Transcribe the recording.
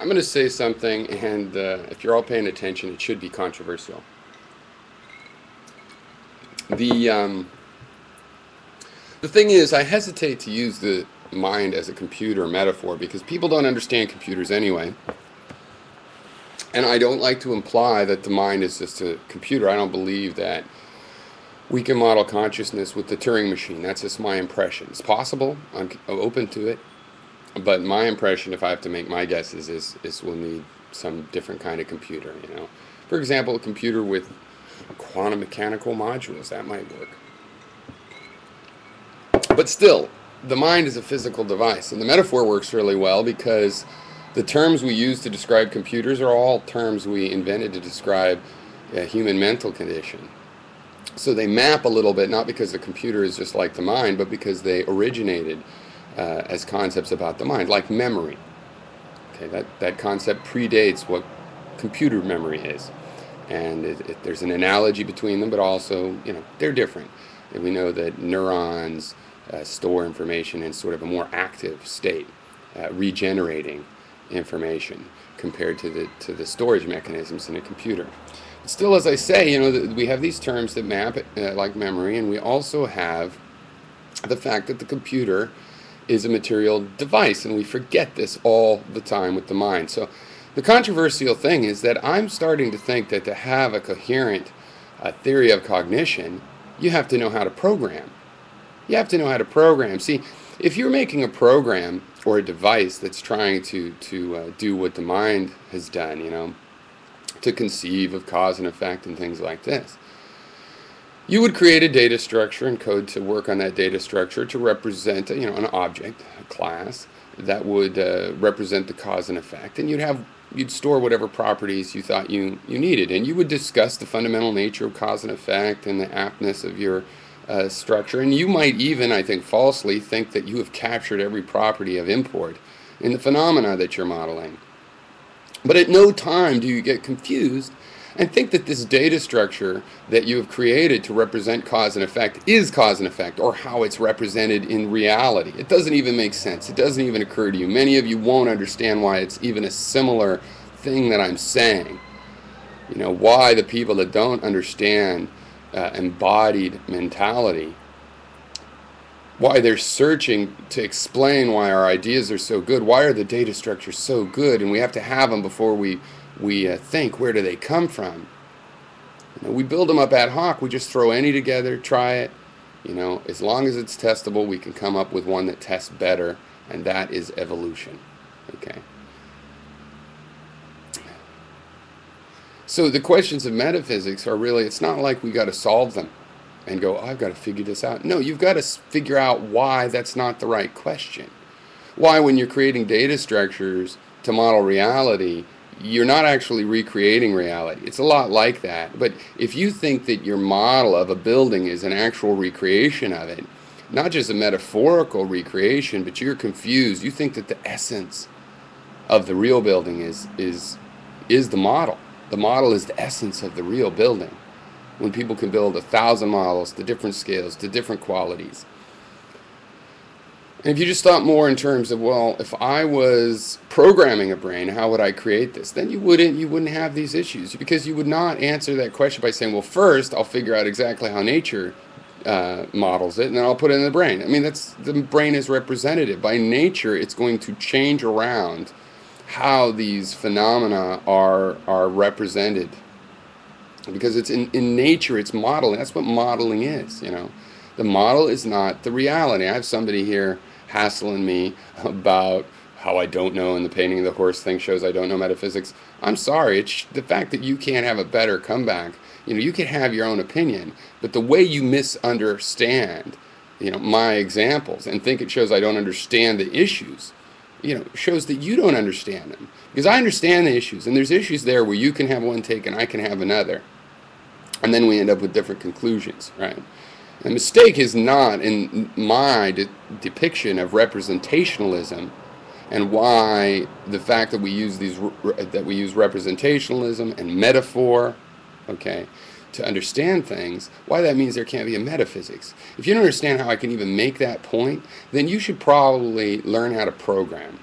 I'm going to say something, and if you're all paying attention, it should be controversial. The um, the thing is, I hesitate to use the mind as a computer metaphor because people don't understand computers anyway, and I don't like to imply that the mind is just a computer. I don't believe that we can model consciousness with the Turing machine. That's just my impression. It's possible. I'm open to it. But my impression, if I have to make my guesses, is we'll need some different kind of computer, you know. For example, a computer with quantum mechanical modules, that might work. But still, the mind is a physical device, and the metaphor works really well because the terms we use to describe computers are all terms we invented to describe a human mental condition. So they map a little bit, not because the computer is just like the mind, but because they originated as concepts about the mind, like memory. Okay, that concept predates what computer memory is, and there's an analogy between them, but also, you know, they're different. And we know that neurons store information in sort of a more active state, regenerating information compared to the storage mechanisms in a computer. But still, as I say, you know, we have these terms that map like memory, and we also have the fact that the computer is a material device, and we forget this all the time with the mind. So the controversial thing is that I'm starting to think that to have a coherent theory of cognition, you have to know how to program. You have to know how to program. See, if you're making a program or a device that's trying to do what the mind has done, you know, to conceive of cause and effect and things like this, you would create a data structure and code to work on that data structure to represent, you know, an object, a class that would represent the cause and effect, and you'd store whatever properties you thought you needed, and you would discuss the fundamental nature of cause and effect and the aptness of your structure, and you might even, I think falsely, think that you have captured every property of import in the phenomena that you're modeling. But at no time do you get confused and think that this data structure that you have created to represent cause and effect is cause and effect, or how it's represented in reality. It doesn't even make sense. It doesn't even occur to you. Many of you won't understand why it's even a similar thing that I'm saying. You know, why the people that don't understand embodied mentality, why they're searching to explain why our ideas are so good, why are the data structures so good, and we have to have them before we think, where do they come from? You know, we build them up ad hoc. We just throw any together, try it. You know, as long as it's testable, we can come up with one that tests better, and that is evolution. Okay. So the questions of metaphysics are really, it's not like we got to solve them and go, oh, I've got to figure this out. No, you've got to figure out why that's not the right question. Why, when you're creating data structures to model reality, you're not actually recreating reality. It's a lot like that. But if you think that your model of a building is an actual recreation of it, not just a metaphorical recreation, but you're confused. You think that the essence of the real building is the model. The model is the essence of the real building. When people can build 1,000 models to different scales, to different qualities. And if you just thought more in terms of, well, if I was programming a brain, how would I create this? Then you wouldn't have these issues, because you would not answer that question by saying, well, first I'll figure out exactly how nature models it, and then I'll put it in the brain. I mean, the brain is representative. By nature, it's going to change around how these phenomena are represented, because it's in nature, it's modeling. That's what modeling is, you know. The model is not the reality. I have somebody here hassling me about how I don't know, and the painting of the horse thing shows I don't know metaphysics. I'm sorry. It's the fact that you can't have a better comeback. You know, you can have your own opinion, but the way you misunderstand, you know, my examples and think it shows I don't understand the issues, you know, shows that you don't understand them. Because I understand the issues, and there's issues there where you can have one take and I can have another. And then we end up with different conclusions, right? The mistake is not in my depiction of representationalism, and why the fact that we use representationalism and metaphor, okay, to understand things, why that means there can't be a metaphysics. If you don't understand how I can even make that point, then you should probably learn how to program.